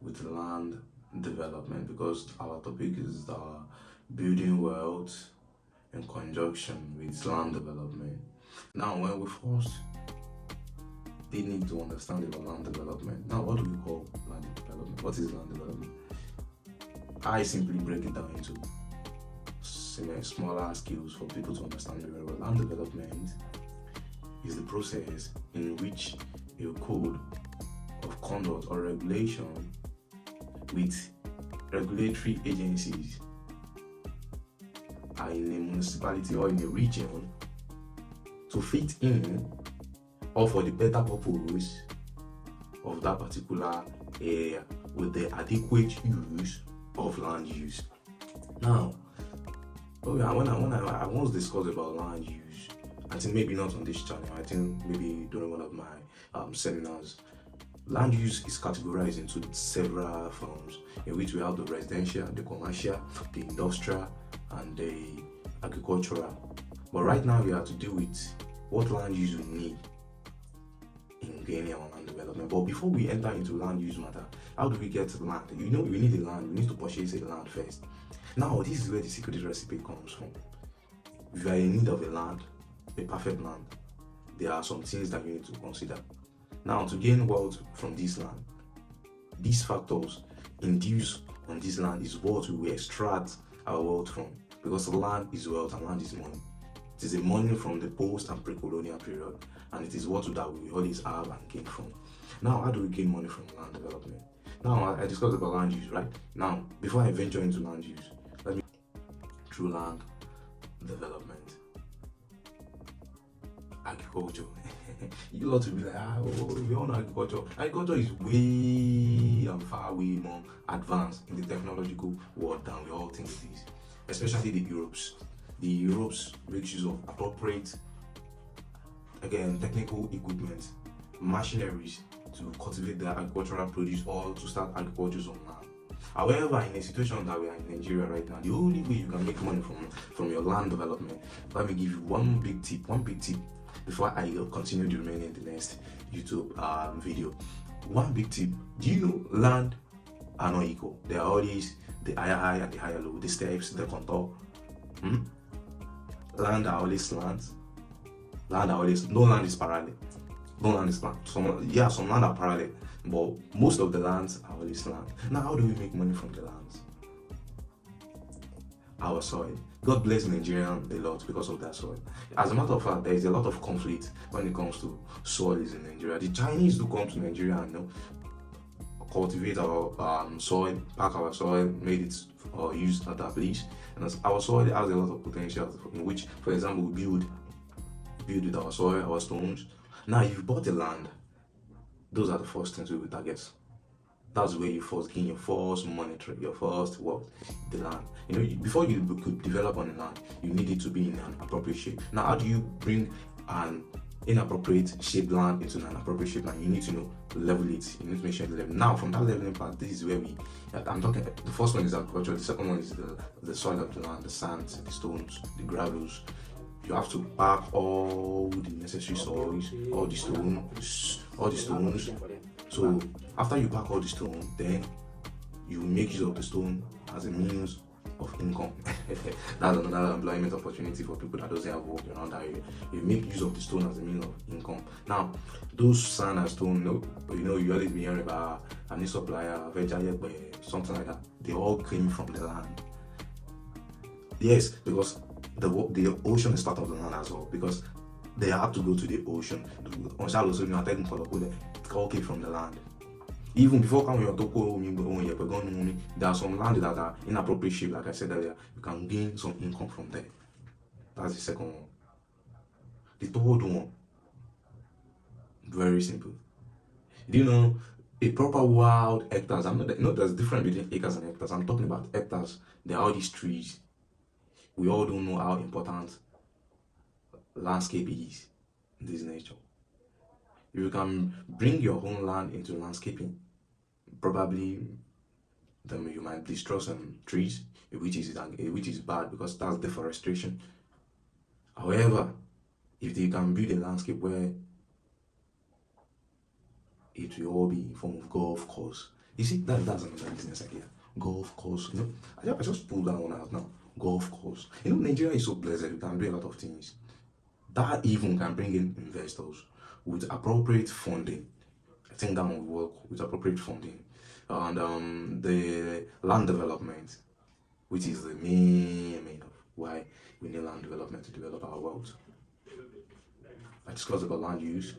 with land development, because our topic is building wealth in conjunction with land development. Now, when we first they need to understand about land development. Now, what do we call land development? What is land development? I simply break it down into smaller skills for people to understand very well. Land development is the process in which a code of conduct or regulation with regulatory agencies are in a municipality or in a region to fit in or for the better purpose of that particular area with the adequate use of land use. Now, when I once discussed about land use, I think maybe not on this channel, I think maybe during one of my seminars, land use is categorized into several forms in which we have the residential, the commercial, the industrial, and the agricultural. But right now we have to deal with what land use we need in gaining our land development. But before we enter into land use matter, how do we get land? You know, we need a land, we need to purchase a land first. Now, this is where the secret recipe comes from. If you are in need of a land, a perfect land, there are some things that you need to consider. Now, to gain wealth from this land, these factors induced on this land is what we will extract our wealth from, because land is wealth and land is money. It is a money from the post and pre-colonial period, and it is what that we always have and gain from. Now, how do we gain money from land development? Now, I discussed about land use, right? Now, before I venture into land use, let me through land development, agriculture. You ought to be like, we all know agriculture. Agriculture is way and far way more advanced in the technological world than we all think it is. Especially the Europes. The Europes make use of appropriate, again, technical equipment, machineries to cultivate their agricultural produce or to start agriculture on land. However, in a situation that we are in Nigeria right now, the only way you can make money from your land development, let me give you one big tip before I continue the remaining in the next YouTube video. One big tip: do you know land are not equal? There are always the higher high and the higher low, the steps, the contour. Land are always slant. Land are always, no land is parallel. No land is slant. Some land are parallel, but most of the lands are always slant. Now, how do we make money from the lands? Our soil. God bless Nigeria a lot because of that soil. As a matter of fact, there is a lot of conflict when it comes to soils in Nigeria. The Chinese do come to Nigeria and cultivate our soil, pack our soil, made it used at that place. And our soil has a lot of potential in which, for example, we build with our soil, our stones. Now, if you bought the land, those are the first things we will target. That's where you first gain your first monetary, your first wealth, the land. You know, before you could develop on the land, you need it to be in an appropriate shape. Now, how do you bring an inappropriate shaped land into an appropriate shape? Now, you need to level it. You need to make sure the level. Now, from that leveling part, this is where I'm talking. The first one is agriculture. The second one is the soil of the land, the sand, the stones, the gravels. You have to pack all the necessary soils, all the stones. So after you pack all the stone, then you make use of the stone as a means of income. That's another employment opportunity for people that doesn't have work around that area. You make use of the stone as a means of income. Now, those sand and stone, you always be hearing about a new supplier, something like that. They all came from the land. Yes, because the ocean is part of the land as well, because they have to go to the ocean. It all came from the land. Even before coming to there are some land that are inappropriate shape, like I said earlier. You can gain some income from there. That's the second one. The third one, very simple. Do you know a proper wild hectares? There's difference between acres and hectares. I'm talking about hectares. There are all these trees. We all don't know how important landscape is in this nature. If you can bring your own land into landscaping, probably then you might destroy some trees, which is bad because that's deforestation. However, if they can build a landscape where it will all be in form of golf course, You see, that's another business idea. Golf course. I just pulled that one out now. Golf course. Nigeria is so blessed. We can do a lot of things. That even can bring in investors with appropriate funding. I think that will work with appropriate funding. And the land development, which is the main of why we need land development to develop our wealth. I discussed about land use,